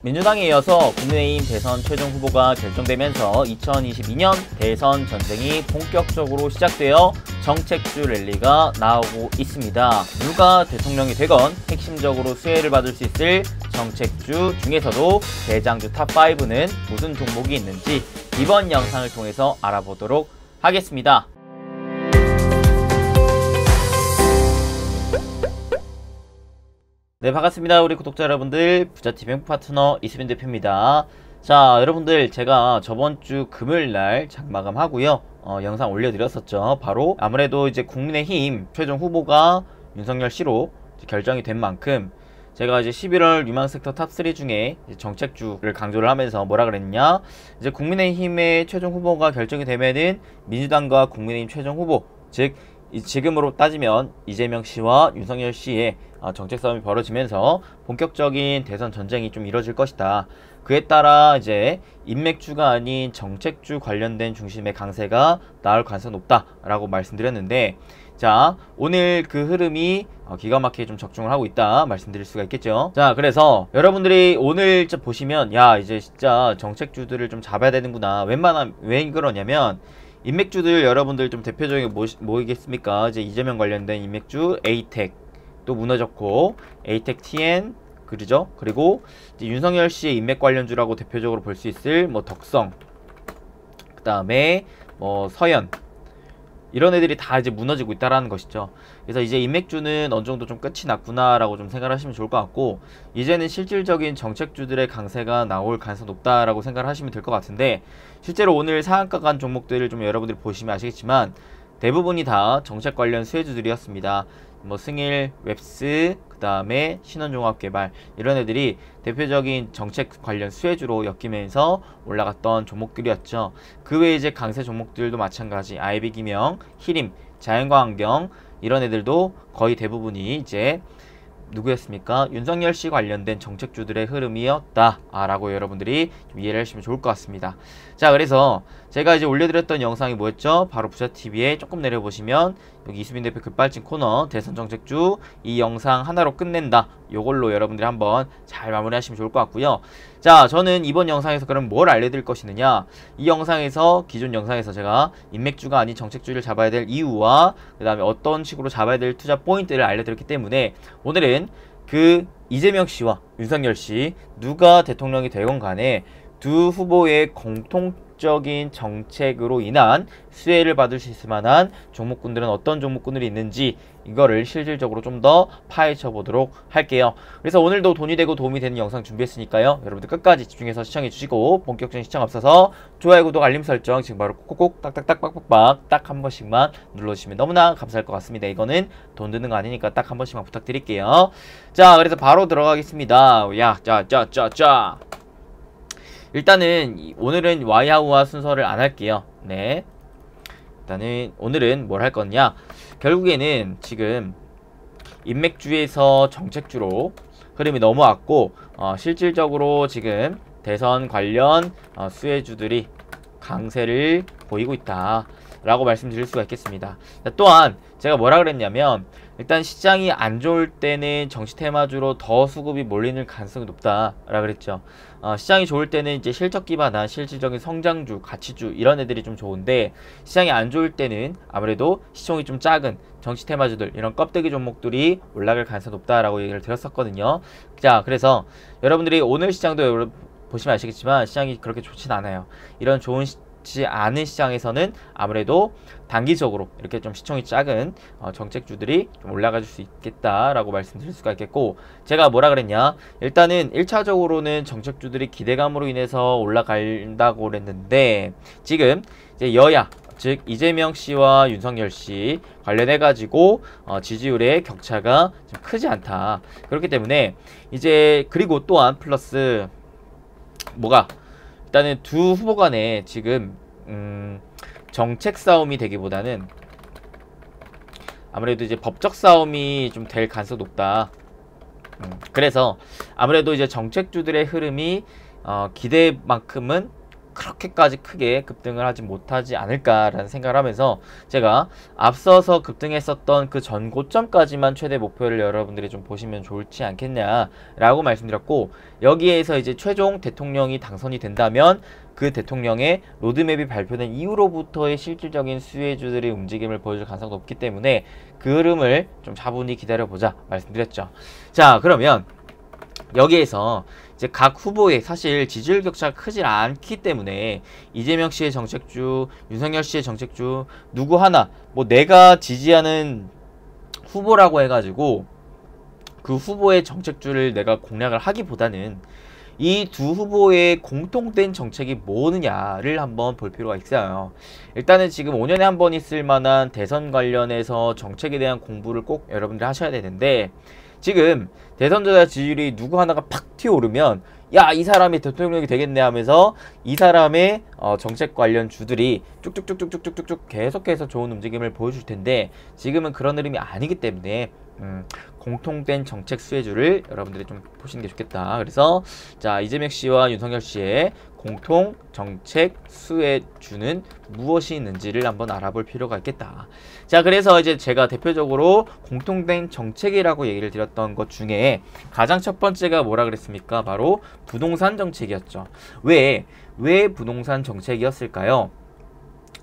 민주당에 이어서 국민의힘 대선 최종 후보가 결정되면서 2022년 대선 전쟁이 본격적으로 시작되어 정책주 랠리가 나오고 있습니다. 누가 대통령이 되건 핵심적으로 수혜를 받을 수 있을 정책주 중에서도 대장주 탑5는 무슨 종목이 있는지 이번 영상을 통해서 알아보도록 하겠습니다. 네, 반갑습니다. 우리 구독자 여러분들, 부자TV 행복 파트너 이수빈 대표입니다. 자, 여러분들, 제가 저번주 금요일날 장마감 하고요, 영상 올려드렸었죠. 바로 아무래도 이제 국민의힘 최종 후보가 윤석열 씨로 결정이 된 만큼 제가 이제 11월 유망섹터 탑3 중에 정책주를 강조를 하면서 뭐라 그랬냐, 이제 국민의힘의 최종 후보가 결정이 되면은 민주당과 국민의힘 최종 후보, 즉 지금으로 따지면 이재명 씨와 윤석열 씨의 정책 싸움이 벌어지면서 본격적인 대선 전쟁이 좀 이뤄질 것이다. 그에 따라 이제 인맥주가 아닌 정책주 관련된 중심의 강세가 나올 가능성이 높다라고 말씀드렸는데, 자, 오늘 그 흐름이 기가 막히게 좀 적중을 하고 있다 말씀드릴 수가 있겠죠. 자, 그래서 여러분들이 오늘 보시면, 야, 이제 진짜 정책주들을 좀 잡아야 되는구나. 왜 그러냐면, 인맥주들 여러분들 좀 대표적인 뭐이겠습니까? 이제 이재명 관련된 인맥주 에이텍 또 무너졌고, 에이텍 TN 그러죠. 그리고 이제 윤석열 씨의 인맥 관련주라고 대표적으로 볼 수 있을 뭐 덕성, 그 다음에 뭐 서현, 이런 애들이 다 이제 무너지고 있다라는 것이죠. 그래서 이제 인맥주는 어느 정도 좀 끝이 났구나라고 좀 생각을 하시면 좋을 것 같고, 이제는 실질적인 정책주들의 강세가 나올 가능성이 높다라고 생각을 하시면 될 것 같은데, 실제로 오늘 상한가 간 종목들을 좀 여러분들이 보시면 아시겠지만 대부분이 다 정책 관련 수혜주들이었습니다. 뭐 승일, 웹스, 그 다음에 신원종합개발, 이런 애들이 대표적인 정책 관련 수혜주로 엮이면서 올라갔던 종목들이었죠. 그 외에 이제 강세 종목들도 마찬가지, 아이비기명, 히림, 자연과환경, 이런 애들도 거의 대부분이 이제 누구였습니까? 윤석열 씨 관련된 정책주들의 흐름이었다 라고 여러분들이 좀 이해를 하시면 좋을 것 같습니다. 자, 그래서 제가 이제 올려드렸던 영상이 뭐였죠? 바로 부자TV에 조금 내려보시면 여기 이수빈 대표 급발진 코너 대선 정책주, 이 영상 하나로 끝낸다, 요걸로 여러분들이 한번 잘 마무리하시면 좋을 것 같고요. 자, 저는 이번 영상에서 그럼 뭘 알려드릴 것이느냐, 이 영상에서, 기존 영상에서 제가 인맥주가 아닌 정책주를 잡아야 될 이유와 그 다음에 어떤 식으로 잡아야 될 투자 포인트를 알려드렸기 때문에, 오늘은 그 이재명 씨와 윤석열 씨 누가 대통령이 되건 간에 두 후보의 공통적인 정책으로 인한 수혜를 받을 수 있을 만한 종목군들은 어떤 종목군들이 있는지, 이거를 실질적으로 좀 더 파헤쳐 보도록 할게요. 그래서 오늘도 돈이 되고 도움이 되는 영상 준비했으니까요, 여러분들 끝까지 집중해서 시청해 주시고, 본격적인 시청 앞서서 좋아요, 구독, 알림 설정 지금 바로 콕콕콕 딱딱딱 빡빡빡 딱 한 번씩만 눌러주시면 너무나 감사할 것 같습니다. 이거는 돈 드는 거 아니니까 딱 한 번씩만 부탁드릴게요. 자, 그래서 바로 들어가겠습니다. 야, 자, 일단은 오늘은 와이하우와 순서를 안 할게요. 네, 일단은 오늘은 뭘 할 거냐, 결국에는 지금 인맥주에서 정책주로 흐름이 넘어왔고, 실질적으로 지금 대선 관련 수혜주들이 강세를 보이고 있다 라고 말씀드릴 수가 있겠습니다. 또한 제가 뭐라 그랬냐면, 일단 시장이 안 좋을 때는 정치 테마주로 더 수급이 몰리는 가능성이 높다 라 그랬죠. 시장이 좋을 때는 이제 실적 기반한 실질적인 성장주, 가치주, 이런 애들이 좀 좋은데, 시장이 안 좋을 때는 아무래도 시총이 좀 작은 정치 테마주들, 이런 껍데기 종목들이 올라갈 가능성이 높다라고 얘기를 드렸었거든요. 자, 그래서 여러분들이 오늘 시장도 보시면 아시겠지만 시장이 그렇게 좋진 않아요. 이런 좋지 않은 시장에서는 아무래도 단기적으로 이렇게 좀 시총이 작은 정책주들이 좀 올라갈 수 있겠다라고 말씀드릴 수가 있겠고, 제가 뭐라 그랬냐, 일단은 1차적으로는 정책주들이 기대감으로 인해서 올라간다고 그랬는데, 지금 이제 여야, 즉 이재명 씨와 윤석열 씨 관련해 가지고 지지율의 격차가 좀 크지 않다. 그렇기 때문에 이제, 그리고 또한 플러스 뭐가, 일단은 두 후보 간에 지금 정책 싸움이 되기보다는 아무래도 이제 법적 싸움이 좀 될 가능성이 높다. 그래서 아무래도 이제 정책주들의 흐름이 기대만큼은 그렇게까지 크게 급등을 하지 못하지 않을까라는 생각을 하면서 제가 앞서서 급등했었던 그 전 고점까지만 최대 목표를 여러분들이 좀 보시면 좋지 않겠냐라고 말씀드렸고, 여기에서 이제 최종 대통령이 당선이 된다면 그 대통령의 로드맵이 발표된 이후로부터의 실질적인 수혜주들의 움직임을 보여줄 가능성이 높기 때문에 그 흐름을 좀 차분히 기다려보자 말씀드렸죠. 자, 그러면 여기에서 이제 각 후보의 사실 지지율 격차가 크질 않기 때문에 이재명 씨의 정책주, 윤석열 씨의 정책주 누구 하나 뭐 내가 지지하는 후보라고 해가지고 그 후보의 정책주를 내가 공략을 하기보다는 이 두 후보의 공통된 정책이 뭐느냐를 한번 볼 필요가 있어요. 일단은 지금 5년에 한 번 있을 만한 대선 관련해서 정책에 대한 공부를 꼭 여러분들 하셔야 되는데, 지금 대선주자 지지율이 누구 하나가 팍 튀어오르면 야, 이 사람이 대통령이 되겠네 하면서 이 사람의 정책 관련 주들이 쭉쭉쭉쭉쭉쭉쭉 계속해서 좋은 움직임을 보여줄 텐데, 지금은 그런 흐름이 아니기 때문에 공통된 정책 수혜주를 여러분들이 좀 보시는 게 좋겠다. 그래서 자, 이재명 씨와 윤석열 씨의 공통 정책 수혜주는 무엇이 있는지를 한번 알아볼 필요가 있겠다. 자, 그래서 이제 제가 대표적으로 공통된 정책이라고 얘기를 드렸던 것 중에 가장 첫 번째가 뭐라 그랬습니까? 바로 부동산 정책이었죠. 왜 부동산 정책이었을까요?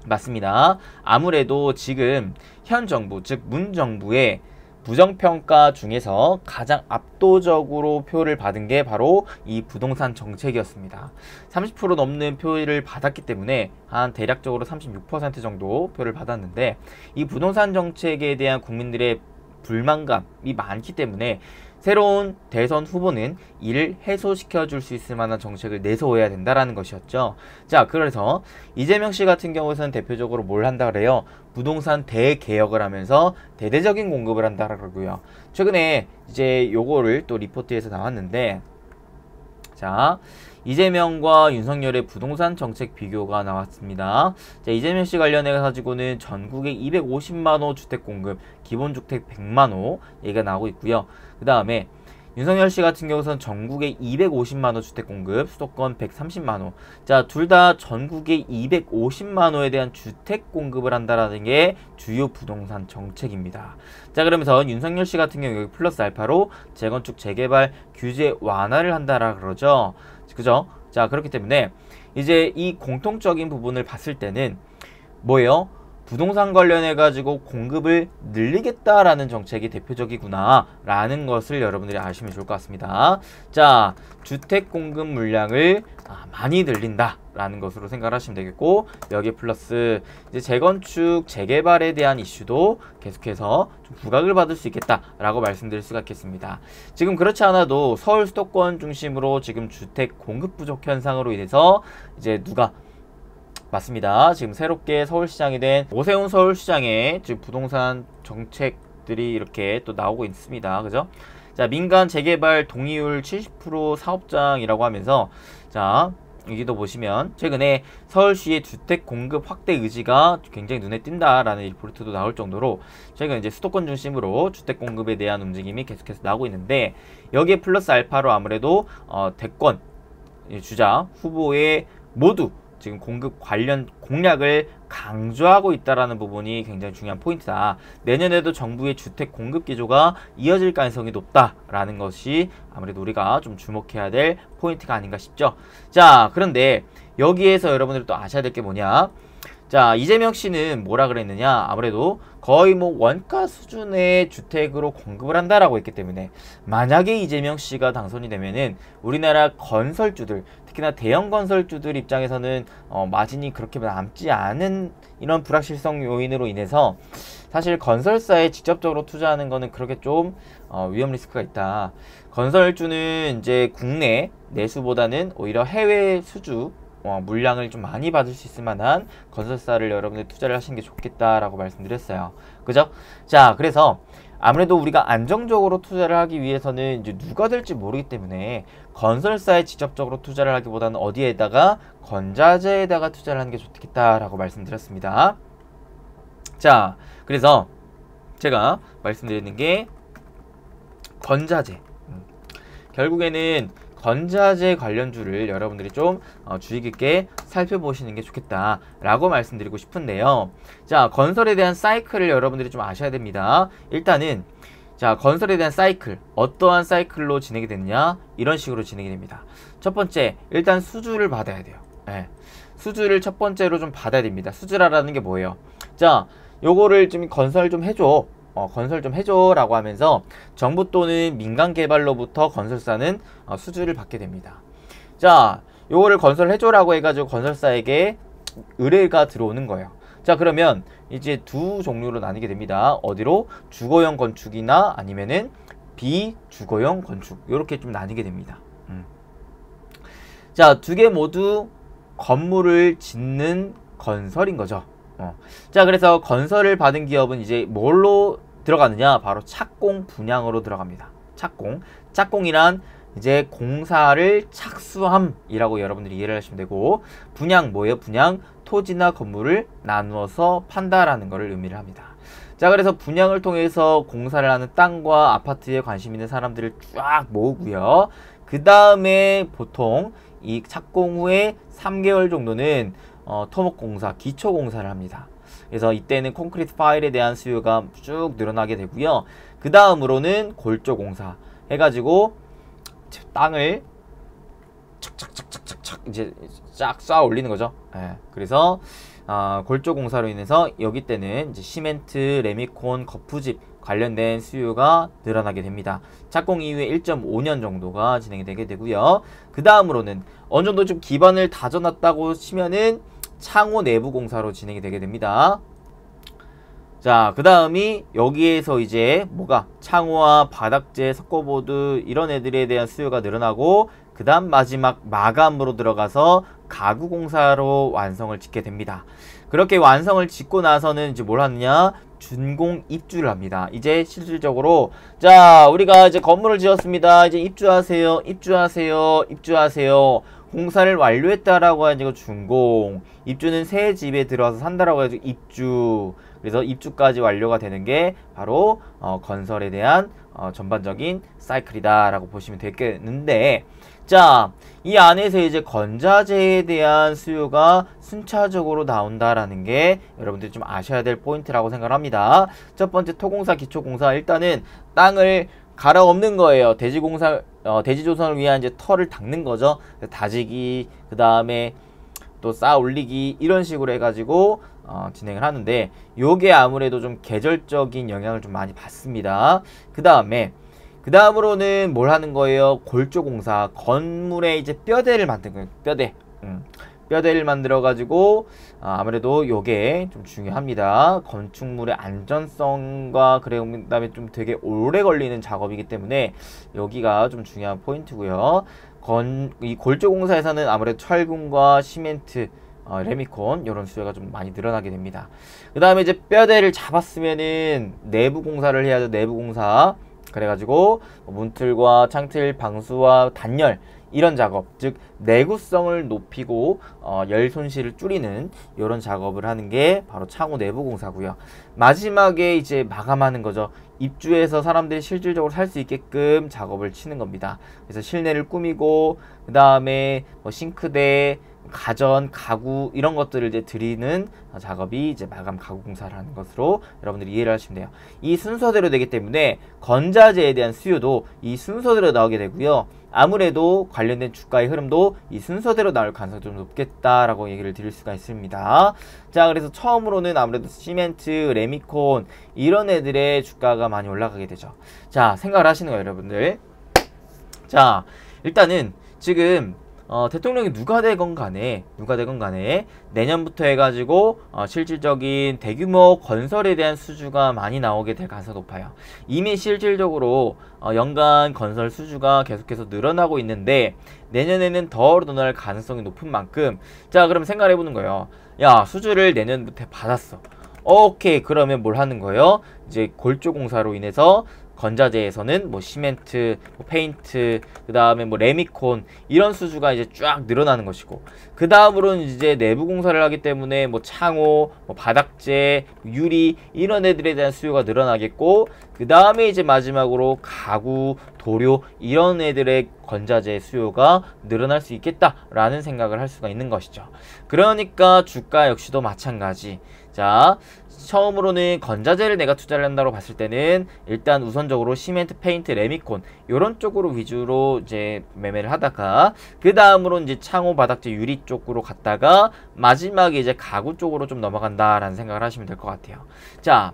맞습니다. 아무래도 지금 현 정부, 즉 문 정부의 부정평가 중에서 가장 압도적으로 표를 받은 게 바로 이 부동산 정책이었습니다. 30% 넘는 표를 받았기 때문에 한 대략적으로 36% 정도 표를 받았는데, 이 부동산 정책에 대한 국민들의 불만감이 많기 때문에 새로운 대선 후보는 이를 해소시켜 줄 수 있을 만한 정책을 내세워야 된다라는 것이었죠. 자, 그래서 이재명 씨 같은 경우에는 대표적으로 뭘 한다 그래요? 부동산 대개혁을 하면서 대대적인 공급을 한다 그러고요. 최근에 이제 요거를 또 리포트에서 나왔는데, 자, 이재명과 윤석열의 부동산 정책 비교가 나왔습니다. 자, 이재명 씨 관련해 가지고는 전국에 250만호 주택 공급, 기본주택 100만호 얘기가 나오고 있고요. 그 다음에 윤석열 씨 같은 경우는 전국에 250만호 주택 공급, 수도권 130만호. 자, 둘 다 전국에 250만호에 대한 주택 공급을 한다라는 게 주요 부동산 정책입니다. 자, 그러면서 윤석열 씨 같은 경우 여기 플러스 알파로 재건축 재개발 규제 완화를 한다라 그러죠. 그죠? 자, 그렇기 때문에 이제 이 공통적인 부분을 봤을 때는 뭐예요? 부동산 관련해 가지고 공급을 늘리겠다라는 정책이 대표적이구나 라는 것을 여러분들이 아시면 좋을 것 같습니다. 자, 주택 공급 물량을 많이 늘린다 라는 것으로 생각을 하시면 되겠고, 여기에 플러스 이제 재건축 재개발에 대한 이슈도 계속해서 좀 부각을 받을 수 있겠다 라고 말씀드릴 수가 있겠습니다. 지금 그렇지 않아도 서울 수도권 중심으로 지금 주택 공급 부족 현상으로 인해서 이제 누가 맞습니다. 지금 새롭게 서울시장이 된 오세훈 서울시장의 지금 부동산 정책들이 이렇게 또 나오고 있습니다. 그죠? 자, 민간 재개발 동의율 70% 사업장이라고 하면서, 자, 여기도 보시면 최근에 서울시의 주택 공급 확대 의지가 굉장히 눈에 띈다라는 리포트도 나올 정도로 최근 이제 수도권 중심으로 주택 공급에 대한 움직임이 계속해서 나오고 있는데, 여기에 플러스 알파로 아무래도 대권 주자 후보의 모두 지금 공급 관련 공략을 강조하고 있다라는 부분이 굉장히 중요한 포인트다. 내년에도 정부의 주택 공급 기조가 이어질 가능성이 높다라는 것이 아무래도 우리가 좀 주목해야 될 포인트가 아닌가 싶죠. 자, 그런데 여기에서 여러분들이 또 아셔야 될 게 뭐냐? 자, 이재명 씨는 뭐라 그랬느냐? 아무래도 거의 뭐 원가 수준의 주택으로 공급을 한다라고 했기 때문에, 만약에 이재명 씨가 당선이 되면은 우리나라 건설주들, 특히나 대형 건설주들 입장에서는 마진이 그렇게 남지 않은 이런 불확실성 요인으로 인해서 사실 건설사에 직접적으로 투자하는 거는 그렇게 좀 위험 리스크가 있다. 건설주는 이제 국내 내수보다는 오히려 해외 수주 물량을 좀 많이 받을 수 있을 만한 건설사를 여러분들 투자를 하시는 게 좋겠다라고 말씀드렸어요. 그죠? 자, 그래서 아무래도 우리가 안정적으로 투자를 하기 위해서는 이제 누가 될지 모르기 때문에 건설사에 직접적으로 투자를 하기보다는 어디에다가 건자재에다가 투자를 하는 게 좋겠다라고 말씀드렸습니다. 자, 그래서 제가 말씀드리는 게 건자재. 결국에는 건자재 관련주를 여러분들이 좀 주의 깊게 살펴보시는 게 좋겠다라고 말씀드리고 싶은데요. 자, 건설에 대한 사이클을 여러분들이 좀 아셔야 됩니다. 일단은 자, 건설에 대한 사이클, 어떠한 사이클로 진행이 되느냐, 이런 식으로 진행이 됩니다. 첫 번째, 일단 수주를 받아야 돼요. 네. 수주를 첫 번째로 좀 받아야 됩니다. 수주라는 게 뭐예요? 자, 요거를 좀 건설 좀 해줘. 건설 좀 해줘 라고 하면서 정부 또는 민간 개발로부터 건설사는 수주를 받게 됩니다. 자, 요거를 건설해줘 라고 해가지고 건설사에게 의뢰가 들어오는 거예요. 자, 그러면 이제 두 종류로 나뉘게 됩니다. 어디로? 주거용 건축이나 아니면은 비주거용 건축, 요렇게 좀 나뉘게 됩니다. 자, 두 개 모두 건물을 짓는 건설인 거죠. 자, 그래서 건설을 받은 기업은 이제 뭘로 들어가느냐, 바로 착공 분양으로 들어갑니다. 착공이란 이제 공사를 착수함이라고 여러분들이 이해를 하시면 되고, 분양 뭐예요? 분양, 토지나 건물을 나누어서 판다라는 것을 의미를 합니다. 자, 그래서 분양을 통해서 공사를 하는 땅과 아파트에 관심 있는 사람들을 쫙 모으고요. 그 다음에 보통 이 착공 후에 3개월 정도는 토목공사, 기초공사를 합니다. 그래서 이때는 콘크리트 파일에 대한 수요가 쭉 늘어나게 되고요. 그 다음으로는 골조공사 해가지고 땅을 착착착착착 이제 쫙 쌓아 올리는 거죠. 예. 그래서 골조공사로 인해서 여기 때는 이제 시멘트, 레미콘, 거푸집 관련된 수요가 늘어나게 됩니다. 착공 이후에 1.5년 정도가 진행이 되게 되고요. 그 다음으로는 어느 정도 좀 기반을 다져놨다고 치면은 창호 내부 공사로 진행이 되게 됩니다. 자, 그 다음이 여기에서 이제 뭐가 창호와 바닥재, 석고보드 이런 애들에 대한 수요가 늘어나고, 그 다음 마지막 마감으로 들어가서 가구 공사로 완성을 짓게 됩니다. 그렇게 완성을 짓고 나서는 이제 뭘 하느냐, 준공 입주를 합니다. 이제 실질적으로 자, 우리가 이제 건물을 지었습니다. 이제 입주하세요. 공사를 완료했다라고 하니까 준공, 입주는 새 집에 들어와서 산다라고 해서 입주. 그래서 입주까지 완료가 되는 게 바로 건설에 대한 전반적인 사이클이다 라고 보시면 되겠는데, 자, 이 안에서 이제 건자재에 대한 수요가 순차적으로 나온다라는 게 여러분들이 좀 아셔야 될 포인트라고 생각을 합니다. 첫 번째 토공사, 기초공사, 일단은 땅을 갈아엎는 거예요. 대지조성을 위한 이제 털을 닦는 거죠. 다지기, 그 다음에 또 쌓아 올리기, 이런 식으로 해가지고 진행을 하는데, 요게 아무래도 좀 계절적인 영향을 좀 많이 받습니다. 그 다음으로는 뭘 하는 거예요? 골조공사, 건물에 이제 뼈대를 만든 거예요. 뼈대를 만들어 가지고 아무래도 요게 좀 중요합니다. 건축물의 안전성과 그다음에 좀 되게 오래 걸리는 작업이기 때문에 여기가 좀 중요한 포인트고요. 이 골조공사에서는 아무래도 철근과 시멘트, 레미콘 이런 수요가 좀 많이 늘어나게 됩니다. 그 다음에 이제 뼈대를 잡았으면은 내부 공사를 해야죠. 내부 공사. 그래가지고 문틀과 창틀, 방수와 단열 이런 작업, 즉 내구성을 높이고 열 손실을 줄이는 이런 작업을 하는 게 바로 창호 내부 공사고요. 마지막에 이제 마감하는 거죠. 입주해서 사람들이 실질적으로 살 수 있게끔 작업을 치는 겁니다. 그래서 실내를 꾸미고, 그 다음에 뭐 싱크대, 가전, 가구 이런 것들을 이제 드리는 작업이 이제 마감 가구 공사라는 것으로 여러분들이 이해를 하시면 돼요. 이 순서대로 되기 때문에 건자재에 대한 수요도 이 순서대로 나오게 되고요. 아무래도 관련된 주가의 흐름도 이 순서대로 나올 가능성이 좀 높겠다라고 얘기를 드릴 수가 있습니다. 자, 그래서 처음으로는 아무래도 시멘트, 레미콘 이런 애들의 주가가 많이 올라가게 되죠. 자, 생각을 하시는 거예요, 여러분들. 자, 일단은 지금 대통령이 누가 되건 간에 내년부터 해가지고 실질적인 대규모 건설에 대한 수주가 많이 나오게 될 가능성이 높아요. 이미 실질적으로 연간 건설 수주가 계속해서 늘어나고 있는데 내년에는 더 늘어날 가능성이 높은 만큼, 자, 그럼 생각을 해보는 거예요. 야, 수주를 내년부터 받았어. 오케이, 그러면 뭘 하는 거예요? 이제 골조공사로 인해서 건자재에서는 뭐 시멘트, 뭐 페인트, 그 다음에 뭐 레미콘 이런 수주가 이제 쫙 늘어나는 것이고, 그 다음으로는 이제 내부 공사를 하기 때문에 뭐 창호, 뭐 바닥재, 유리 이런 애들에 대한 수요가 늘어나겠고, 그 다음에 이제 마지막으로 가구, 도료 이런 애들의 건자재 수요가 늘어날 수 있겠다라는 생각을 할 수가 있는 것이죠. 그러니까 주가 역시도 마찬가지. 자, 처음으로는 건자재를 내가 투자를 한다고 봤을 때는 일단 우선적으로 시멘트, 페인트, 레미콘 이런 쪽으로 위주로 이제 매매를 하다가, 그 다음으로 이제 창호, 바닥재, 유리 쪽으로 갔다가 마지막에 이제 가구 쪽으로 좀 넘어간다라는 생각을 하시면 될 것 같아요. 자,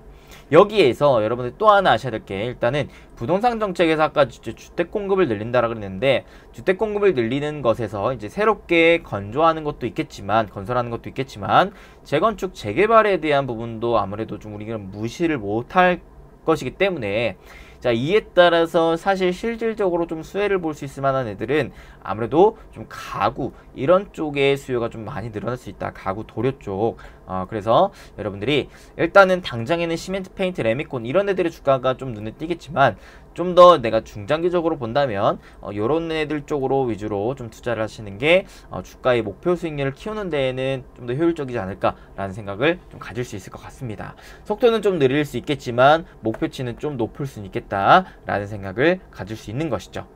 여기에서 여러분들 또 하나 아셔야 될 게, 일단은 부동산 정책에서 아까 주택 공급을 늘린다라고 그랬는데, 주택 공급을 늘리는 것에서 이제 새롭게 건조하는 것도 있겠지만, 건설하는 것도 있겠지만, 재건축, 재개발에 대한 부분도 아무래도 좀 우리가 무시를 못할 것이기 때문에, 자, 이에 따라서 사실 실질적으로 좀 수혜를 볼 수 있을 만한 애들은 아무래도 좀 가구 이런 쪽의 수요가 좀 많이 늘어날 수 있다. 가구, 도료 쪽. 그래서 여러분들이 일단은 당장에는 시멘트, 페인트, 레미콘 이런 애들의 주가가 좀 눈에 띄겠지만, 좀 더 내가 중장기적으로 본다면 요런 애들 쪽으로 위주로 좀 투자를 하시는 게 주가의 목표 수익률을 키우는 데에는 좀 더 효율적이지 않을까라는 생각을 좀 가질 수 있을 것 같습니다. 속도는 좀 느릴 수 있겠지만 목표치는 좀 높을 수 있겠다라는 생각을 가질 수 있는 것이죠.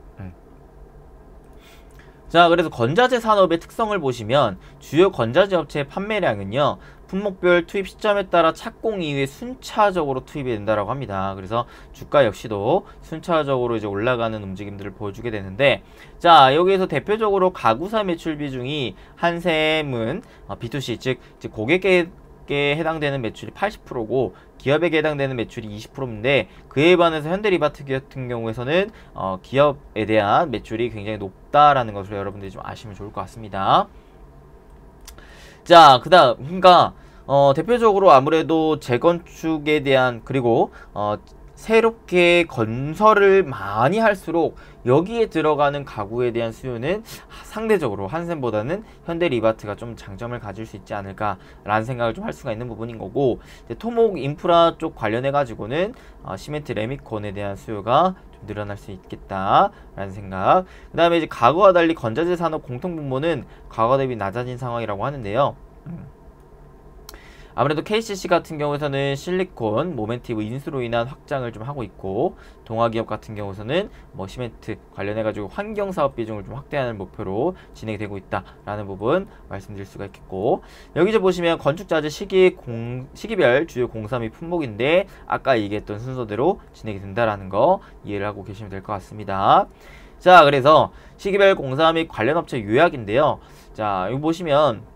자, 그래서 건자재 산업의 특성을 보시면 주요 건자재 업체의 판매량은요, 품목별 투입 시점에 따라 착공 이후에 순차적으로 투입이 된다라고 합니다. 그래서 주가 역시도 순차적으로 이제 올라가는 움직임들을 보여주게 되는데, 자, 여기에서 대표적으로 가구사 매출 비중이 한샘은 B2C 즉 고객에 해당되는 매출이 80%고 기업에게 해당되는 매출이 20%인데, 그에 반해서 현대리바트 같은 경우에서는 기업에 대한 매출이 굉장히 높다라는 것을 여러분들이 좀 아시면 좋을 것 같습니다. 자, 그 다음 그러니까 대표적으로 아무래도 재건축에 대한, 그리고 새롭게 건설을 많이 할수록 여기에 들어가는 가구에 대한 수요는 상대적으로 한샘보다는 현대리바트가 좀 장점을 가질 수 있지 않을까라는 생각을 좀 할 수가 있는 부분인 거고, 이제 토목 인프라 쪽 관련해 가지고는 시멘트, 레미콘에 대한 수요가 좀 늘어날 수 있겠다라는 생각. 그 다음에 이제 가구와 달리 건자재 산업 공통 분모는 과거 대비 낮아진 상황이라고 하는데요. 아무래도 KCC 같은 경우에서는 실리콘, 모멘티브 인수로 인한 확장을 좀 하고 있고, 동아기업 같은 경우에서는 뭐 시멘트 관련해가지고 환경사업 비중을 좀 확대하는 목표로 진행이 되고 있다라는 부분 말씀드릴 수가 있겠고, 여기 이제 보시면 건축자재 시기별 주요 공사 및 품목인데, 아까 얘기했던 순서대로 진행이 된다라는 거 이해를 하고 계시면 될 것 같습니다. 자, 그래서 시기별 공사 및 관련 업체 요약인데요. 자, 여기 보시면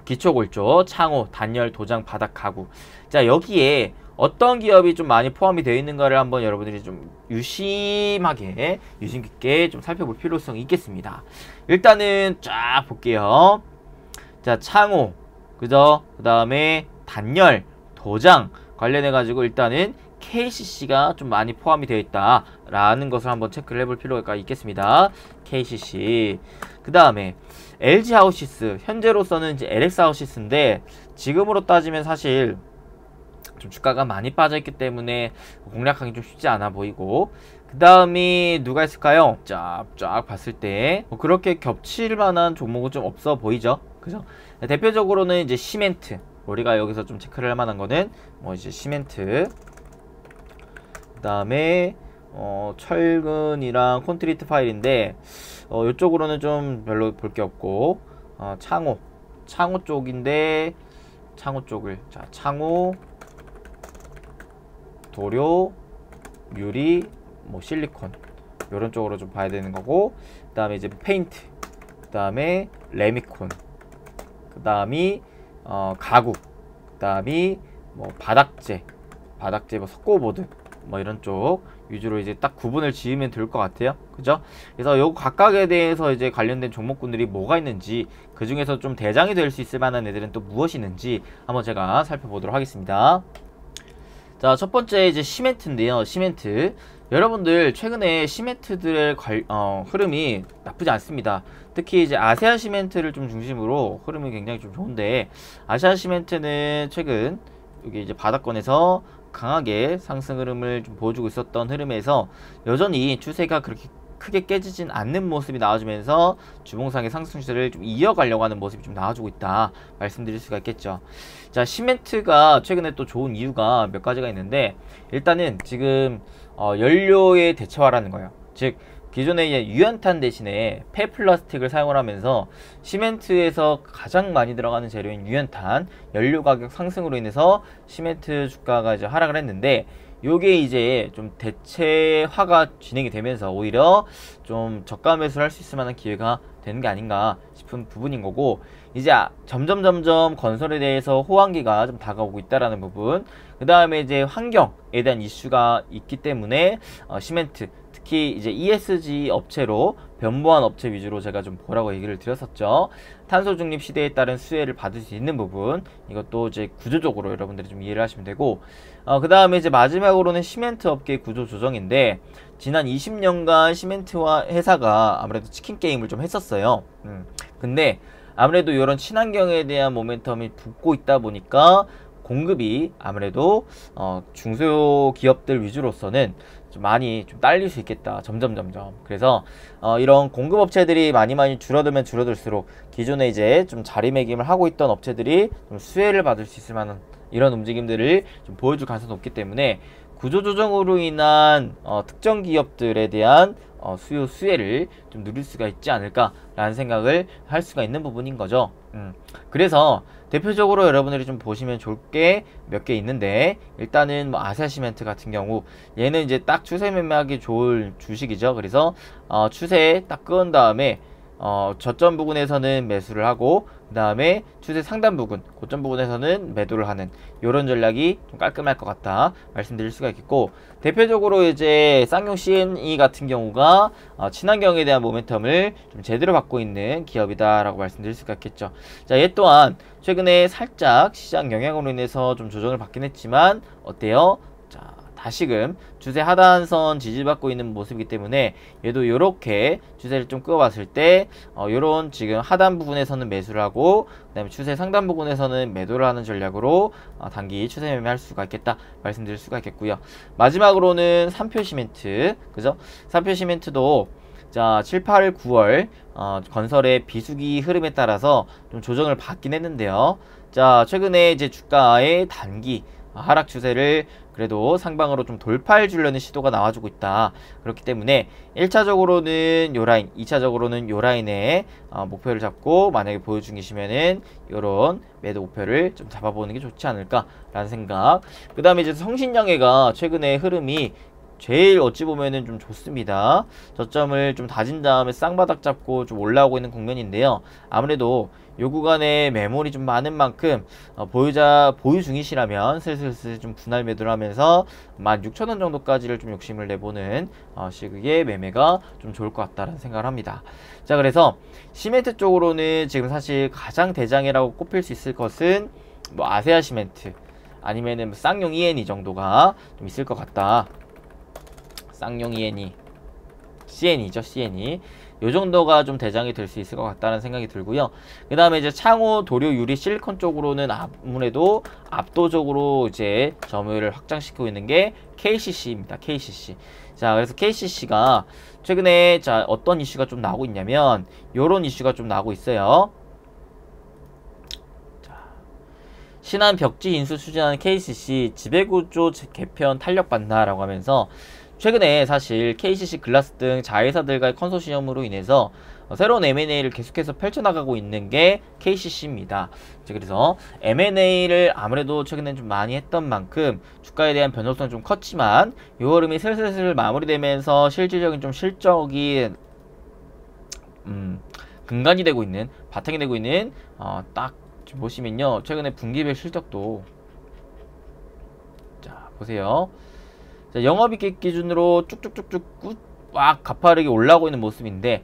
기초골조, 창호, 단열, 도장, 바닥, 가구. 자, 여기에 어떤 기업이 좀 많이 포함이 되어 있는가를 한번 여러분들이 좀 유심 깊게 좀 살펴볼 필요성이 있겠습니다. 일단은 쫙 볼게요. 자, 창호, 그죠? 그 다음에 단열, 도장 관련해가지고 일단은 KCC가 좀 많이 포함이 되어 있다라는 것을 한번 체크를 해볼 필요가 있겠습니다. KCC. 그 다음에 LG 하우시스, 현재로서는 이제 LX 하우시스인데, 지금으로 따지면 사실 좀 주가가 많이 빠져있기 때문에 공략하기 좀 쉽지 않아 보이고, 그 다음이 누가 있을까요? 쫙 봤을 때 뭐 그렇게 겹칠 만한 종목은 좀 없어 보이죠? 그죠? 대표적으로는 이제 시멘트, 우리가 여기서 좀 체크를 할 만한 거는 뭐 이제 시멘트, 그 다음에 철근이랑 콘크리트 파일인데, 이쪽으로는 좀 별로 볼 게 없고, 창호 쪽인데, 창호 쪽을, 자, 창호, 도료, 유리, 뭐 실리콘 이런 쪽으로 좀 봐야 되는 거고, 그 다음에 이제 페인트, 그 다음에 레미콘, 그 다음이 가구, 그 다음이 뭐 바닥재 뭐 석고보드 뭐 이런 쪽 위주로 이제 딱 구분을 지으면 될 것 같아요. 그죠? 그래서 요 각각에 대해서 이제 관련된 종목군들이 뭐가 있는지, 그 중에서 좀 대장이 될 수 있을 만한 애들은 또 무엇이 있는지 한번 제가 살펴보도록 하겠습니다. 자, 첫 번째 이제 시멘트인데요. 시멘트. 여러분들 최근에 시멘트들의 흐름이 나쁘지 않습니다. 특히 이제 아시아 시멘트를 좀 중심으로 흐름이 굉장히 좀 좋은데, 아시아 시멘트는 최근 여기 이제 바닥권에서 강하게 상승 흐름을 좀 보여주고 있었던 흐름에서 여전히 추세가 그렇게 크게 깨지진 않는 모습이 나와주면서 주봉상의 상승 추세를 좀 이어가려고 하는 모습이 좀 나와주고 있다 말씀드릴 수가 있겠죠. 자, 시멘트가 최근에 또 좋은 이유가 몇 가지가 있는데, 일단은 지금 연료의 대체화라는 거예요. 즉 기존에 이제 유연탄 대신에 폐플라스틱을 사용을 하면서 시멘트에서 가장 많이 들어가는 재료인 유연탄 연료 가격 상승으로 인해서 시멘트 주가가 이제 하락을 했는데, 요게 이제 좀 대체화가 진행이 되면서 오히려 좀 저가 매수를 할 수 있을 만한 기회가 되는 게 아닌가 싶은 부분인 거고, 이제 점점 건설에 대해서 호황기가 좀 다가오고 있다라는 부분, 그 다음에 이제 환경에 대한 이슈가 있기 때문에 시멘트, 특히 이제 ESG 업체로 변보한 업체 위주로 제가 좀 보라고 얘기를 드렸었죠. 탄소 중립 시대에 따른 수혜를 받을 수 있는 부분, 이것도 이제 구조적으로 여러분들이 좀 이해를 하시면 되고, 그 다음에 이제 마지막으로는 시멘트 업계 구조 조정인데, 지난 20년간 시멘트와 회사가 아무래도 치킨 게임을 좀 했었어요. 근데 아무래도 이런 친환경에 대한 모멘텀이 붙고 있다 보니까 공급이 아무래도 중소기업들 위주로서는 좀 많이 좀 딸릴 수 있겠다. 점점. 그래서 이런 공급업체들이 많이 줄어들면 줄어들수록 기존에 이제 좀 자리매김을 하고 있던 업체들이 좀 수혜를 받을 수 있을 만한 이런 움직임들을 좀 보여줄 가능성이 높기 때문에 구조조정으로 인한 특정 기업들에 대한 수요 수혜를 좀 누릴 수가 있지 않을까라는 생각을 할 수가 있는 부분인 거죠. 그래서 대표적으로 여러분들이 좀 보시면 좋을 게 몇 개 있는데, 일단은 뭐 아시아시멘트 같은 경우 얘는 이제 딱 추세 매매하기 좋을 주식이죠. 그래서 추세 딱 끄은 다음에 저점 부분에서는 매수를 하고, 그 다음에 추세 상단 부분, 고점 부분에서는 매도를 하는 요런 전략이 좀 깔끔할 것 같다 말씀드릴 수가 있겠고, 대표적으로 이제 쌍용 CNE 같은 경우가 친환경에 대한 모멘텀을 좀 제대로 받고 있는 기업이다 라고 말씀드릴 수가 있겠죠. 자, 얘 또한 최근에 살짝 시장 영향으로 인해서 좀 조정을 받긴 했지만 어때요? 자, 다시금 추세 하단선 지지받고 있는 모습이기 때문에 얘도 요렇게 추세를 좀 끄어봤을 때 요런 지금 하단 부분에서는 매수를 하고, 그 다음에 추세 상단 부분에서는 매도를 하는 전략으로 단기 추세 매매할 수가 있겠다 말씀드릴 수가 있겠고요. 마지막으로는 삼표시멘트, 그죠? 삼표시멘트도 자 7, 8, 9월 건설의 비수기 흐름에 따라서 좀 조정을 받긴 했는데요. 자, 최근에 이제 주가의 단기 하락 추세를 그래도 상방으로 좀 돌파해 주려는 시도가 나와주고 있다. 그렇기 때문에 1차적으로는 요 라인, 2차적으로는 요 라인에 목표를 잡고 만약에 보여준 계시면은 요런 매도 목표를 좀 잡아보는 게 좋지 않을까 라는 생각. 그 다음에 이제 성신영애가 최근에 흐름이 제일 어찌 보면은 좀 좋습니다. 저점을 좀 다진 다음에 쌍바닥 잡고 좀 올라오고 있는 국면인데요. 아무래도 요 구간에 매물이 좀 많은 만큼 보유 중이시라면 슬슬 좀 분할 매도를 하면서 16,000원 정도까지를 좀 욕심을 내보는 시기의 매매가 좀 좋을 것 같다는 생각을 합니다. 자, 그래서 시멘트 쪽으로는 지금 사실 가장 대장이라고 꼽힐 수 있을 것은 뭐 아세아 시멘트 아니면은 쌍용 ENE 정도가 좀 있을 것 같다. 쌍용 ENE, CNE죠, CNE. 요 정도가 좀 대장이 될 수 있을 것 같다는 생각이 들고요. 그 다음에 이제 창호, 도료, 유리, 실리콘 쪽으로는 아무래도 압도적으로 이제 점유율을 확장시키고 있는 게 KCC입니다. KCC. 자, 그래서 KCC가 최근에 자 어떤 이슈가 좀 나오고 있냐면 요런 이슈가 좀 나오고 있어요. 신한 벽지 인수 추진하는 KCC 지배구조 개편 탄력받나 라고 하면서 최근에 사실 KCC 글라스 등 자회사들과의 컨소시엄으로 인해서 새로운 M&A를 계속해서 펼쳐나가고 있는 게 KCC입니다. 그래서 M&A를 아무래도 최근에 좀 많이 했던 만큼 주가에 대한 변동성이 좀 컸지만 요 흐름이 슬슬 마무리되면서 실질적인 좀 실적이 근간이 되고 있는, 바탕이 되고 있는 딱 보시면요, 최근에 분기별 실적도 자 보세요. 자, 영업이익 기준으로 쭉쭉쭉쭉 꽉 가파르게 올라오고 있는 모습인데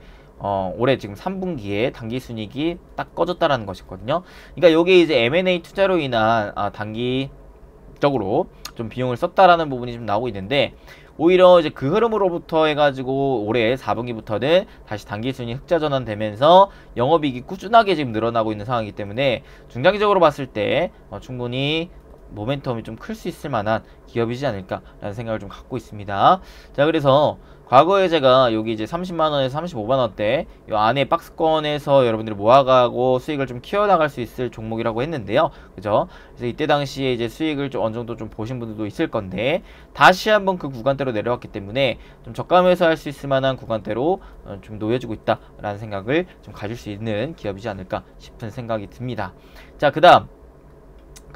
올해 지금 3분기에 당기순이익이 딱 꺼졌다라는 것이거든요. 그러니까 요게 이제 M&A 투자로 인한 단기적으로 좀 비용을 썼다라는 부분이 좀 나오고 있는데, 오히려 이제 그 흐름으로부터 해가지고 올해 4분기부터는 다시 단기순이익 흑자 전환되면서 영업이익이 꾸준하게 지금 늘어나고 있는 상황이기 때문에 중장기적으로 봤을 때 충분히 모멘텀이 좀 클 수 있을 만한 기업이지 않을까라는 생각을 좀 갖고 있습니다. 자, 그래서 과거에 제가 여기 이제 30만원에서 35만원대 이 안에 박스권에서 여러분들이 모아가고 수익을 좀 키워나갈 수 있을 종목이라고 했는데요. 그죠? 그래서 이때 당시에 이제 수익을 좀 어느 정도 좀 보신 분들도 있을 건데, 다시 한번 그 구간대로 내려왔기 때문에 좀 저가매수 할 수 있을 만한 구간대로 좀 놓여지고 있다라는 생각을 좀 가질 수 있는 기업이지 않을까 싶은 생각이 듭니다. 자, 그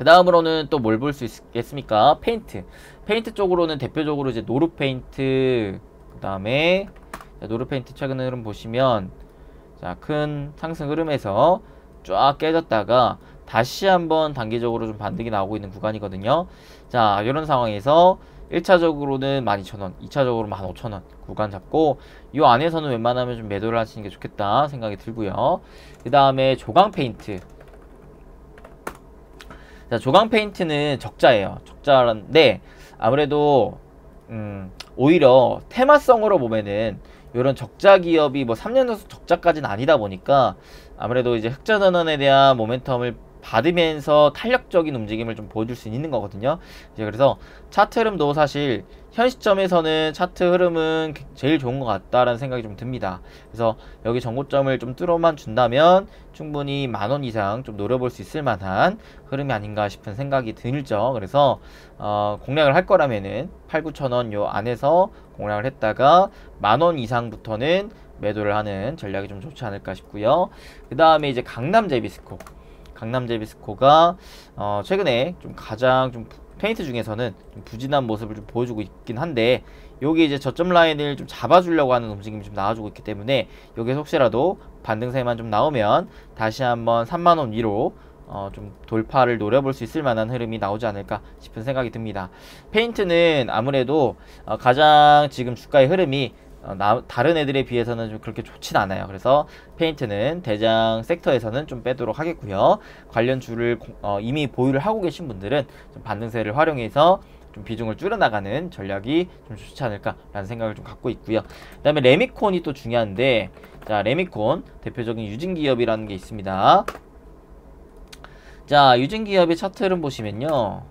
다음으로는 또 뭘 볼 수 있겠습니까? 페인트 쪽으로는 대표적으로 이제 노르페인트, 그 다음에 노르페인트 최근 흐름 보시면, 자, 큰 상승 흐름에서 쫙 깨졌다가 다시 한번 단기적으로 좀 반등이 나오고 있는 구간이거든요. 자, 이런 상황에서 1차적으로는 12,000원, 2차적으로 15,000원 구간 잡고, 이 안에서는 웬만하면 좀 매도를 하시는 게 좋겠다 생각이 들고요. 그 다음에 조광페인트. 자, 조광페인트는 적자예요. 적자인데 아무래도 오히려 테마성으로 보면은 이런 적자 기업이 뭐 3년 연속 적자까지는 아니다 보니까 아무래도 이제 흑자전환에 대한 모멘텀을 받으면서 탄력적인 움직임을 좀 보여줄 수 있는 거거든요. 이제 그래서 차트 흐름도 사실 현 시점에서는 차트 흐름은 제일 좋은 것 같다라는 생각이 좀 듭니다. 그래서 여기 전고점을 좀 뚫어만 준다면 충분히 10,000원 이상 좀 노려볼 수 있을 만한 흐름이 아닌가 싶은 생각이 들죠. 그래서 공략을 할 거라면은 8,000-9,000원 요 안에서 공략을 했다가 10,000원 이상부터는 매도를 하는 전략이 좀 좋지 않을까 싶고요. 그 다음에 이제 강남제비스코가 최근에 좀 가장 좀 페인트 중에서는 좀 부진한 모습을 좀 보여주고 있긴 한데, 여기 이제 저점 라인을 좀 잡아주려고 하는 움직임이 좀 나와주고 있기 때문에 여기서 혹시라도 반등세만 좀 나오면 다시 한번 3만원 위로 좀 돌파를 노려볼 수 있을 만한 흐름이 나오지 않을까 싶은 생각이 듭니다. 페인트는 아무래도 가장 지금 주가의 흐름이 다른 애들에 비해서는 좀 그렇게 좋진 않아요. 그래서 페인트는 대장 섹터에서는 좀 빼도록 하겠고요. 관련 주를 이미 보유를 하고 계신 분들은 좀 반등세를 활용해서 좀 비중을 줄여나가는 전략이 좀 좋지 않을까라는 생각을 좀 갖고 있고요. 그 다음에 레미콘이 또 중요한데, 자, 레미콘 대표적인 유진기업이라는 게 있습니다. 자, 유진기업의 차트 흐름 보시면요,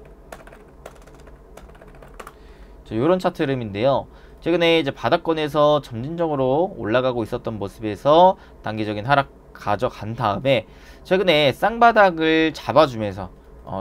요런 차트 흐름인데요. 최근에 이제 바닥권에서 점진적으로 올라가고 있었던 모습에서 단기적인 하락 가져간 다음에 최근에 쌍바닥을 잡아주면서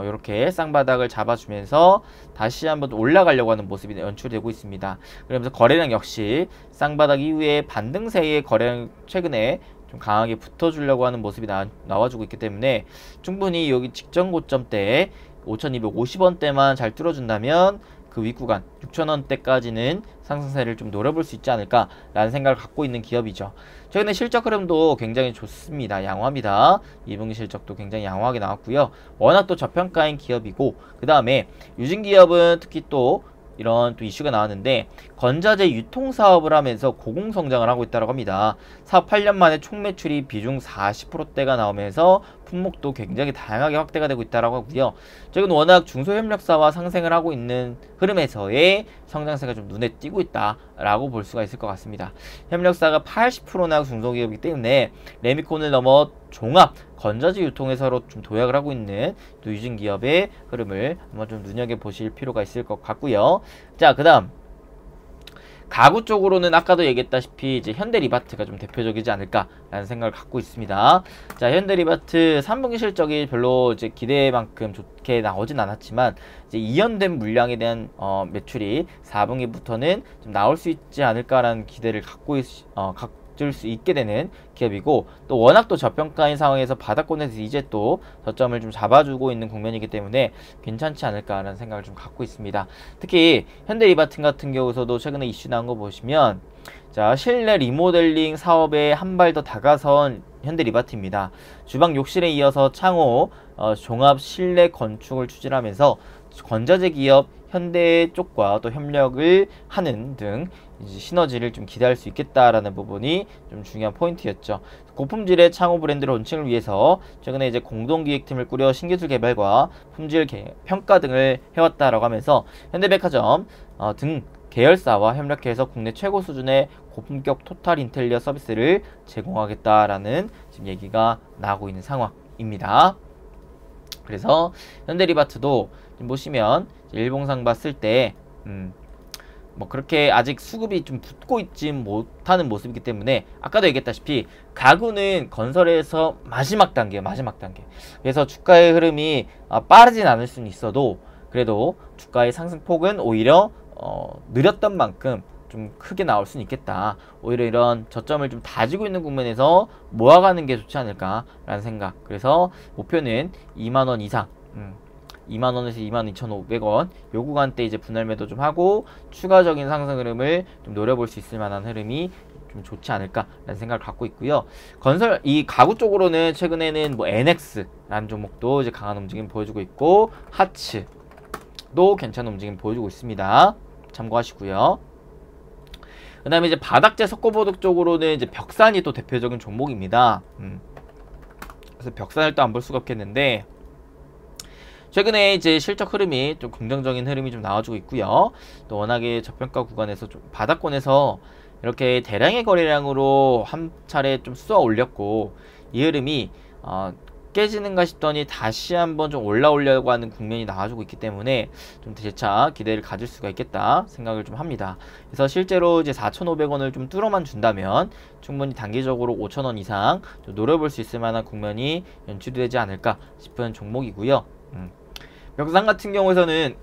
이렇게 쌍바닥을 잡아주면서 다시 한번 올라가려고 하는 모습이 연출되고 있습니다. 그러면서 거래량 역시 쌍바닥 이후에 반등세의 거래량 최근에 좀 강하게 붙어주려고 하는 모습이 나와주고 있기 때문에 충분히 여기 직전 고점대 5,250원대만 잘 뚫어준다면 그 윗구간 6,000원대까지는 상승세를 좀 노려볼 수 있지 않을까 라는 생각을 갖고 있는 기업이죠. 최근에 실적 흐름도 굉장히 좋습니다. 양호합니다. 2분기 실적도 굉장히 양호하게 나왔고요. 워낙 또 저평가인 기업이고, 그 다음에 유진기업은 특히 또 이런 또 이슈가 나왔는데, 건자재 유통 사업을 하면서 고공성장을 하고 있다고 합니다. 사업 8년 만에 총 매출이 비중 40%대가 나오면서 품목도 굉장히 다양하게 확대가 되고 있다고 하고요. 최근 워낙 중소협력사와 상생을 하고 있는 흐름에서의 성장세가 좀 눈에 띄고 있다라고 볼 수가 있을 것 같습니다. 협력사가 80%나 중소기업이기 때문에 레미콘을 넘어 종합 건자재 유통에서로 좀 도약을 하고 있는 또 유진기업의 흐름을 한번 좀 눈여겨보실 필요가 있을 것 같고요. 자, 그 다음 가구 쪽으로는 아까도 얘기했다시피 이제 현대리바트가 좀 대표적이지 않을까라는 생각을 갖고 있습니다. 자, 현대리바트 3분기 실적이 별로 이제 기대만큼 좋게 나오진 않았지만 이제 이연된 물량에 대한 매출이 4분기부터는 좀 나올 수 있지 않을까라는 기대를 갖고 줄 수 있게 되는 기업이고, 또 워낙 또 저평가인 상황에서 바닥권에서 이제 또 저점을 좀 잡아주고 있는 국면이기 때문에 괜찮지 않을까라는 생각을 좀 갖고 있습니다. 특히 현대리바트 같은 경우서도 최근에 이슈 나온 거 보시면, 자, 실내 리모델링 사업에 한 발 더 다가선 현대리바트입니다. 주방 욕실에 이어서 창호 종합 실내 건축을 추진하면서 건자재 기업 현대 쪽과 또 협력을 하는 등 이제 시너지를 좀 기대할 수 있겠다라는 부분이 좀 중요한 포인트였죠. 고품질의 창호 브랜드 론칭을 위해서 최근에 이제 공동기획팀을 꾸려 신기술 개발과 품질 평가 등을 해왔다라고 하면서 현대백화점 등 계열사와 협력해서 국내 최고 수준의 고품격 토탈 인테리어 서비스를 제공하겠다라는 지금 얘기가 나오고 있는 상황입니다. 그래서 현대리바트도 지금 보시면 일봉상 봤을 때 뭐 그렇게 아직 수급이 좀 붙고 있지 못하는 모습이기 때문에 아까도 얘기했다시피 가구는 건설에서 마지막 단계. 그래서 주가의 흐름이 빠르진 않을 수는 있어도 그래도 주가의 상승폭은 오히려 느렸던 만큼 좀 크게 나올 수는 있겠다. 오히려 이런 저점을 좀 다지고 있는 국면에서 모아가는 게 좋지 않을까라는 생각. 그래서 목표는 2만원 이상 2만원에서 22,500원 요 구간대 이제 분할 매도 좀 하고 추가적인 상승 흐름을 좀 노려볼 수 있을 만한 흐름이 좀 좋지 않을까라는 생각을 갖고 있고요. 건설 이 가구 쪽으로는 최근에는 뭐 NX라는 종목도 이제 강한 움직임 보여주고 있고 하츠도 괜찮은 움직임 보여주고 있습니다. 참고하시고요. 그 다음에 이제 바닥재 석고보드 쪽으로는 이제 벽산이 또 대표적인 종목입니다. 그래서 벽산을 또 안 볼 수가 없겠는데 최근에 이제 실적 흐름이 좀 긍정적인 흐름이 좀 나와주고 있고요. 또 워낙에 저평가 구간에서 좀 바닥권에서 이렇게 대량의 거래량으로 한 차례 좀 쏘아 올렸고 이 흐름이 깨지는가 싶더니 다시 한번 좀 올라오려고 하는 국면이 나와주고 있기 때문에 좀 재차 기대를 가질 수가 있겠다 생각을 좀 합니다. 그래서 실제로 이제 4,500원을 좀 뚫어만 준다면 충분히 단기적으로 5,000원 이상 좀 노려볼 수 있을 만한 국면이 연출되지 않을까 싶은 종목이고요. 벽산 같은 경우에서는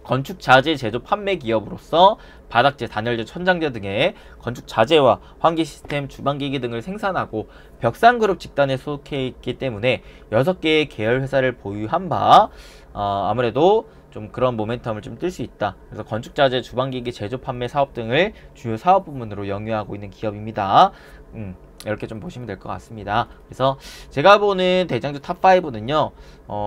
건축 자재 제조 판매 기업으로서 바닥재, 단열재, 천장재 등의 건축 자재와 환기 시스템, 주방기기 등을 생산하고 벽산그룹 집단에 속해 있기 때문에 6개의 계열 회사를 보유한 바 아무래도 좀 그런 모멘텀을 좀 뜰 수 있다. 그래서 건축 자재, 주방기기 제조 판매 사업 등을 주요 사업 부문으로 영위하고 있는 기업입니다. 이렇게 좀 보시면 될 것 같습니다. 그래서 제가 보는 대장주 탑5는요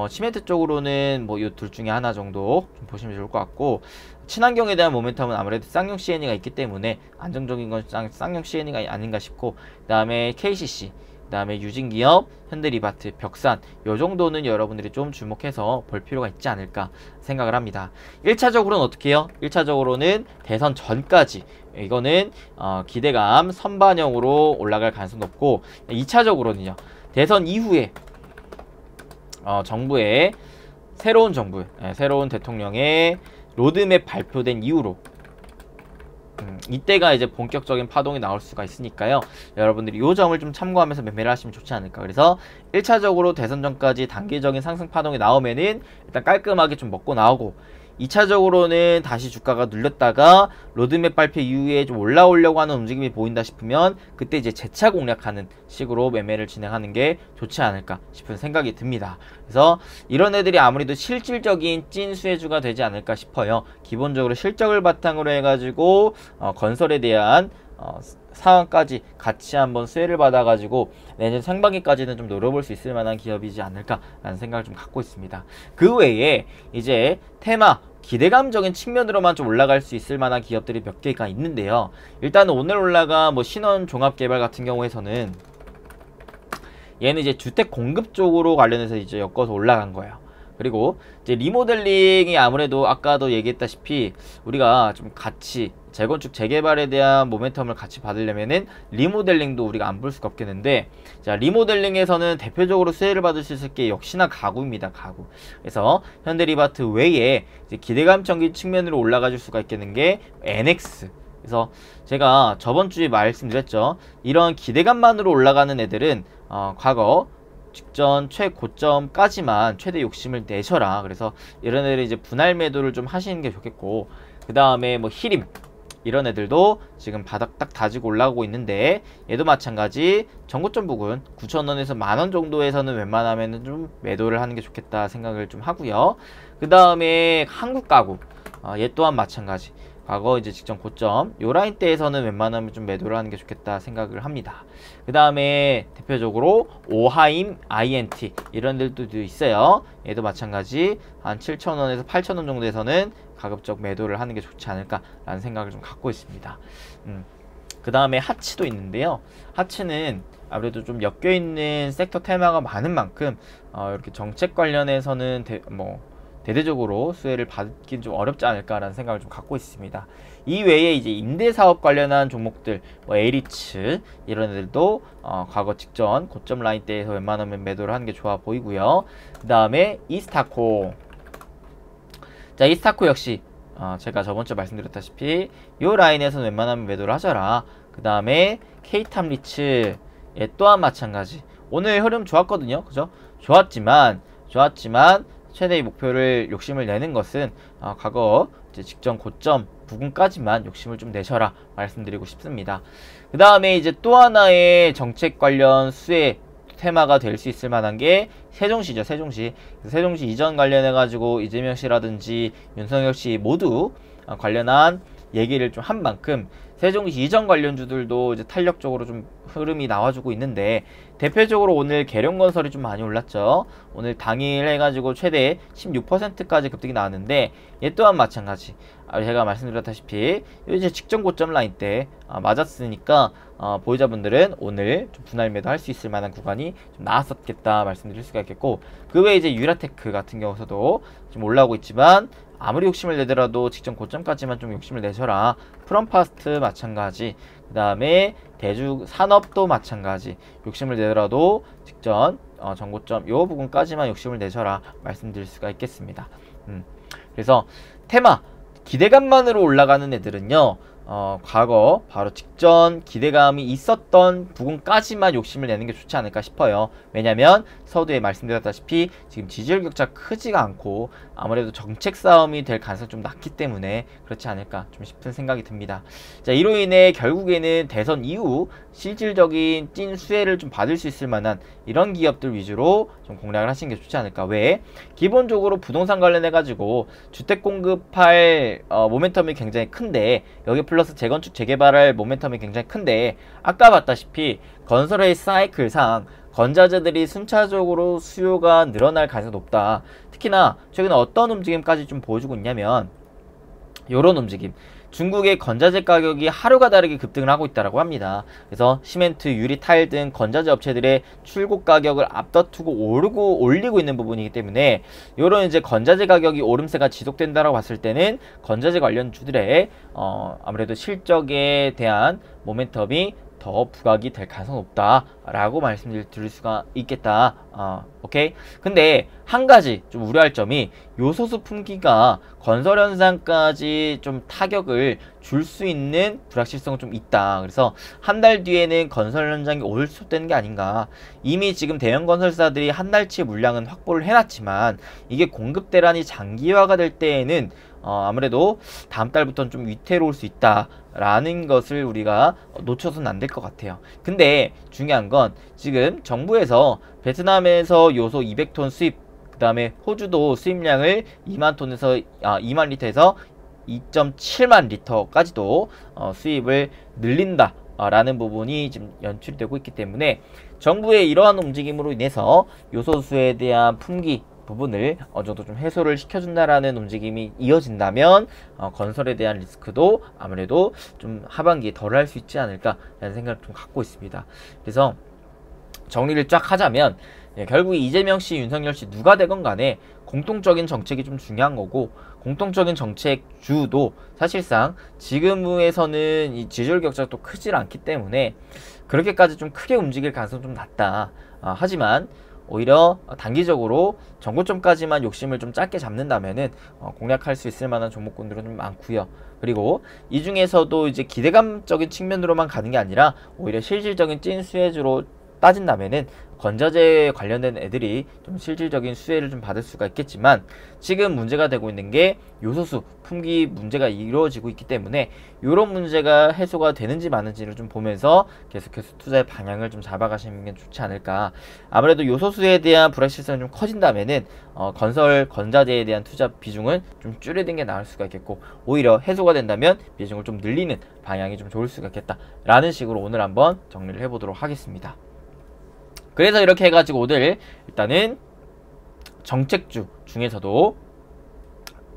시멘트 쪽으로는 뭐 이 둘 중에 하나 정도 좀 보시면 좋을 것 같고 친환경에 대한 모멘텀은 아무래도 쌍용 C&E가 있기 때문에 안정적인 건 쌍용 C&E가 아닌가 싶고 그 다음에 KCC 그 다음에 유진기업, 현대리바트, 벽산 요 정도는 여러분들이 좀 주목해서 볼 필요가 있지 않을까 생각을 합니다. 1차적으로는 어떻게 해요? 1차적으로는 대선 전까지 이거는 기대감 선반영으로 올라갈 가능성이 높고 2차적으로는요 대선 이후에 정부의 새로운 대통령의 로드맵 발표된 이후로 이때가 이제 본격적인 파동이 나올 수가 있으니까요. 여러분들이 요 점을 좀 참고하면서 매매를 하시면 좋지 않을까. 그래서 1차적으로 대선 전까지 단기적인 상승 파동이 나오면은 일단 깔끔하게 좀 먹고 나오고 2차적으로는 다시 주가가 눌렸다가 로드맵 발표 이후에 좀 올라오려고 하는 움직임이 보인다 싶으면 그때 이제 재차 공략하는 식으로 매매를 진행하는 게 좋지 않을까 싶은 생각이 듭니다. 그래서 이런 애들이 아무래도 실질적인 찐 수혜주가 되지 않을까 싶어요. 기본적으로 실적을 바탕으로 해가지고 건설에 대한 상황까지 같이 한번 수혜를 받아가지고 내년 상반기까지는 좀 노려볼 수 있을 만한 기업이지 않을까라는 생각을 좀 갖고 있습니다. 그 외에 이제 테마 기대감적인 측면으로만 좀 올라갈 수 있을 만한 기업들이 몇 개가 있는데요. 일단은 오늘 올라가 뭐 신원종합개발 같은 경우에서는 얘는 이제 주택 공급 쪽으로 관련해서 이제 엮어서 올라간 거예요. 그리고 이제 리모델링이 아무래도 아까도 얘기했다시피 우리가 좀 같이 재건축 재개발에 대한 모멘텀을 같이 받으려면은 리모델링도 우리가 안 볼 수가 없겠는데 자 리모델링에서는 대표적으로 수혜를 받을 수 있을 게 역시나 가구입니다. 가구. 그래서 현대리바트 외에 이제 기대감적인 측면으로 올라가 줄 수가 있겠는 게 NX. 그래서 제가 저번 주에 말씀드렸죠. 이런 기대감만으로 올라가는 애들은 과거 직전 최고점까지만 최대 욕심을 내셔라. 그래서 이런 애들 이제 분할 매도를 좀 하시는 게 좋겠고 그 다음에 뭐 히림 이런 애들도 지금 바닥 딱 다지고 올라오고 있는데 얘도 마찬가지 전고점 부근 9,000원에서 만원 정도에서는 웬만하면 좀 매도를 하는 게 좋겠다 생각을 좀 하고요. 그 다음에 한국가구 얘 또한 마찬가지 과거 이제 직전 고점 요 라인대에서는 웬만하면 좀 매도를 하는 게 좋겠다 생각을 합니다. 그 다음에 대표적으로 오하임, INT 이런 들도 있어요. 얘도 마찬가지 한 7,000원에서 8,000원 정도에서는 가급적 매도를 하는 게 좋지 않을까 라는 생각을 좀 갖고 있습니다. 그 다음에 하츠도 있는데요. 하츠는 아무래도 좀 엮여있는 섹터 테마가 많은 만큼 이렇게 정책 관련해서는 대대적으로 수혜를 받긴 좀 어렵지 않을까라는 생각을 좀 갖고 있습니다. 이 외에 이제 임대사업 관련한 종목들, 뭐 에리츠 이런 애들도 과거 직전 고점 라인대에서 웬만하면 매도를 하는 게 좋아 보이고요. 그 다음에 이스타코 자, 이스타코 역시 제가 저번주에 말씀드렸다시피 요 라인에서는 웬만하면 매도를 하셔라. 그 다음에 K탑리츠 또한 마찬가지. 오늘 흐름 좋았거든요. 그죠? 좋았지만 최대의 목표를 욕심을 내는 것은 과거 이제 직전 고점 부근까지만 욕심을 좀 내셔라 말씀드리고 싶습니다. 그 다음에 이제 또 하나의 정책 관련 수혜 테마가 될 수 있을 만한 게 세종시죠. 세종시 이전 관련해 가지고 이재명 씨라든지 윤석열 씨 모두 관련한 얘기를 좀 한 만큼 세종시 이전 관련주들도 이제 탄력적으로 좀 흐름이 나와주고 있는데, 대표적으로 오늘 계룡건설이 좀 많이 올랐죠. 오늘 당일 해가지고 최대 16%까지 급등이 나왔는데, 얘 또한 마찬가지. 제가 말씀드렸다시피 이제 직전 고점 라인 때 맞았으니까 보유자분들은 오늘 좀 분할 매도 할 수 있을 만한 구간이 좀 나왔었겠다 말씀드릴 수가 있겠고, 그 외에 이제 유라테크 같은 경우서도 좀 올라오고 있지만 아무리 욕심을 내더라도 직전 고점까지만 좀 욕심을 내셔라. 프롬파스트 마찬가지. 그 다음에 대주 산업도 마찬가지. 욕심을 내더라도 직전 전고점 요 부분까지만 욕심을 내셔라 말씀드릴 수가 있겠습니다. 그래서 테마 기대감만으로 올라가는 애들은요, 과거 바로 직전 기대감이 있었던 부분까지만 욕심을 내는 게 좋지 않을까 싶어요. 왜냐면 서두에 말씀드렸다시피 지금 지지율 격차 크지가 않고 아무래도 정책 싸움이 될 가능성이 좀 낮기 때문에 그렇지 않을까 좀 싶은 생각이 듭니다. 자, 이로 인해 결국에는 대선 이후 실질적인 찐 수혜를 좀 받을 수 있을 만한 이런 기업들 위주로 좀 공략을 하시는 게 좋지 않을까. 왜? 기본적으로 부동산 관련해 가지고 주택 공급할 모멘텀이 굉장히 큰데, 여기 플러스 재건축 재개발할 모멘텀이 굉장히 큰데, 아까 봤다시피 건설의 사이클상 건자재들이 순차적으로 수요가 늘어날 가능성이 높다. 특히나 최근에 어떤 움직임까지 좀 보여주고 있냐면 요런 움직임. 중국의 건자재 가격이 하루가 다르게 급등을 하고 있다고 합니다. 그래서 시멘트, 유리, 타일 등 건자재 업체들의 출고 가격을 앞다투고 올리고 있는 부분이기 때문에 이런 이제 건자재 가격이 오름세가 지속된다라고 봤을 때는 건자재 관련주들의 아무래도 실적에 대한 모멘텀이 더 부각이 될 가능성이 높다라고 말씀드릴 수가 있겠다. 오케이. 근데 한 가지 좀 우려할 점이 요소수 품귀가 건설 현상까지 좀 타격을 줄 수 있는 불확실성은 좀 있다. 그래서 한 달 뒤에는 건설 현장이 올수되는 게 아닌가. 이미 지금 대형 건설사들이 한 달치 물량은 확보를 해놨지만 이게 공급 대란이 장기화가 될 때에는 아무래도 다음 달부터는 좀 위태로울 수 있다라는 것을 우리가 놓쳐서는 안 될 것 같아요. 근데 중요한 건 지금 정부에서 베트남에서 요소 200톤 수입, 그 다음에 호주도 수입량을 2만 톤에서 2만 리터에서 2.7만 리터까지도 수입을 늘린다 라는 부분이 지금 연출이 되고 있기 때문에 정부의 이러한 움직임으로 인해서 요소수에 대한 품귀 부분을 어느 정도 좀 해소를 시켜준다라는 움직임이 이어진다면 건설에 대한 리스크도 아무래도 좀 하반기에 덜 할 수 있지 않을까라는 생각을 좀 갖고 있습니다. 그래서 정리를 쫙 하자면 결국 이재명 씨, 윤석열 씨 누가 되건 간에 공통적인 정책이 좀 중요한 거고, 공통적인 정책주도 사실상 지금에서는 이 지지율 격차가 또 크질 않기 때문에 그렇게까지 좀 크게 움직일 가능성이 좀 낮다. 하지만 오히려 단기적으로 전고점까지만 욕심을 좀 짧게 잡는다면은 공략할 수 있을 만한 종목군들은 좀 많고요. 그리고 이 중에서도 이제 기대감적인 측면으로만 가는 게 아니라 오히려 실질적인 찐 수혜주로 따진다면은 건자재 관련된 애들이 좀 실질적인 수혜를 좀 받을 수가 있겠지만, 지금 문제가 되고 있는 게 요소수 품귀 문제가 이루어지고 있기 때문에 이런 문제가 해소가 되는지 마는지를 좀 보면서 계속해서 투자의 방향을 좀 잡아가시는 게 좋지 않을까. 아무래도 요소수에 대한 불확실성이 좀 커진다면은 건설 건자재에 대한 투자 비중은 좀 줄이는 게 나을 수가 있겠고, 오히려 해소가 된다면 비중을 좀 늘리는 방향이 좀 좋을 수가 있겠다 라는 식으로 오늘 한번 정리를 해보도록 하겠습니다. 그래서 이렇게 해가지고 오늘 일단은 정책주 중에서도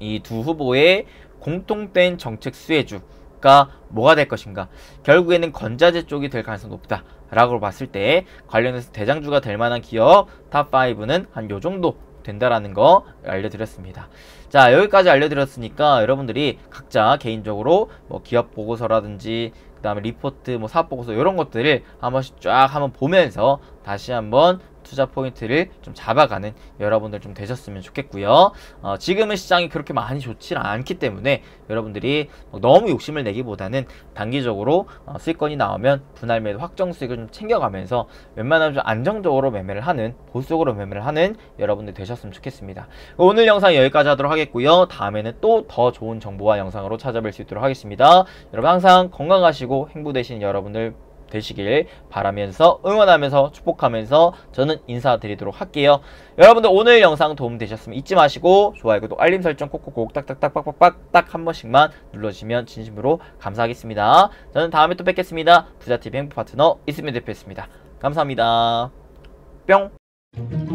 이 두 후보의 공통된 정책 수혜주가 뭐가 될 것인가, 결국에는 건자재 쪽이 될 가능성이 높다 라고 봤을 때 관련해서 대장주가 될 만한 기업 탑5는 한 요정도 된다라는 거 알려드렸습니다. 자, 여기까지 알려드렸으니까 여러분들이 각자 개인적으로 뭐 기업 보고서라든지 그 다음에 리포트, 뭐 사업 보고서 이런 것들을 한 번씩 쫙 한번 보면서 다시 한번 투자 포인트를 좀 잡아가는 여러분들 좀 되셨으면 좋겠고요. 지금은 시장이 그렇게 많이 좋지 않기 때문에 여러분들이 너무 욕심을 내기보다는 단기적으로 수익권이 나오면 분할 매도 확정 수익을 좀 챙겨가면서 웬만하면 좀 안정적으로 매매를 하는, 보수적으로 매매를 하는 여러분들 되셨으면 좋겠습니다. 오늘 영상 여기까지 하도록 하겠고요. 다음에는 또 더 좋은 정보와 영상으로 찾아뵐 수 있도록 하겠습니다. 여러분 항상 건강하시고 행복되시는 여러분들 되시길 바라면서, 응원하면서, 축복하면서 저는 인사드리도록 할게요. 여러분들 오늘 영상 도움되셨으면 잊지 마시고 좋아요, 구독, 알림 설정 꼭꼭꼭 딱딱딱 빡빡빡 딱 한 번씩만 눌러주시면 진심으로 감사하겠습니다. 저는 다음에 또 뵙겠습니다. 부자TV 행복 파트너 이수민 대표였습니다. 감사합니다. 뿅.